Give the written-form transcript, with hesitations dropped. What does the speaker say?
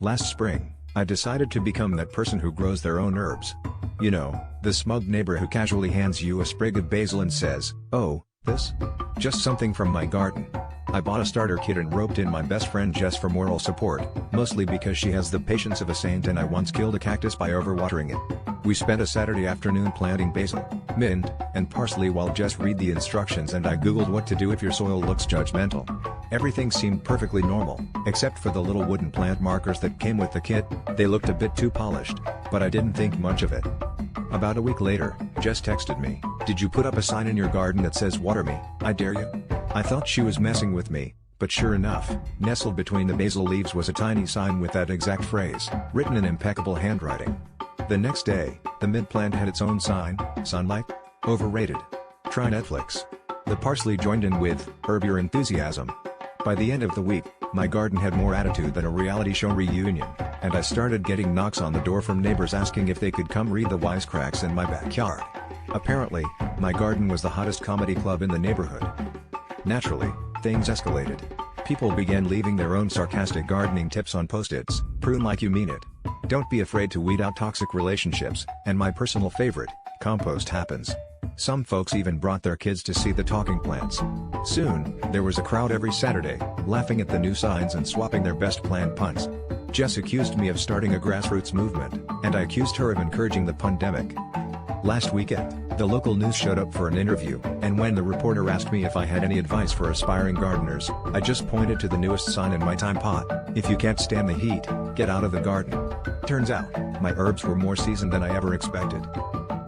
Last spring, I decided to become that person who grows their own herbs. You know, the smug neighbor who casually hands you a sprig of basil and says, "Oh, this? Just something from my garden." I bought a starter kit and roped in my best friend Jess for moral support, mostly because she has the patience of a saint and I once killed a cactus by overwatering it. We spent a Saturday afternoon planting basil, mint, and parsley while Jess read the instructions and I googled what to do if your soil looks judgmental. Everything seemed perfectly normal, except for the little wooden plant markers that came with the kit. They looked a bit too polished, but I didn't think much of it. About a week later, Jess texted me, "Did you put up a sign in your garden that says 'Water me, I dare you'?" I thought she was messing with me, but sure enough, nestled between the basil leaves was a tiny sign with that exact phrase, written in impeccable handwriting. The next day, the mint plant had its own sign: "Sunlight? Overrated. Try Netflix." The parsley joined in with "Herb your enthusiasm." By the end of the week, my garden had more attitude than a reality show reunion, and I started getting knocks on the door from neighbors asking if they could come read the wisecracks in my backyard. Apparently, my garden was the hottest comedy club in the neighborhood. Naturally, things escalated. People began leaving their own sarcastic gardening tips on post-its: "Prune like you mean it. Don't be afraid to weed out toxic relationships," and my personal favorite, "Compost happens." Some folks even brought their kids to see the talking plants. Soon, there was a crowd every Saturday, laughing at the new signs and swapping their best plant puns. Jess accused me of starting a grassroots movement, and I accused her of encouraging the pandemic. Last weekend, the local news showed up for an interview, and when the reporter asked me if I had any advice for aspiring gardeners, I just pointed to the newest sign in my time pot: "If you can't stand the heat, get out of the garden." Turns out, my herbs were more seasoned than I ever expected.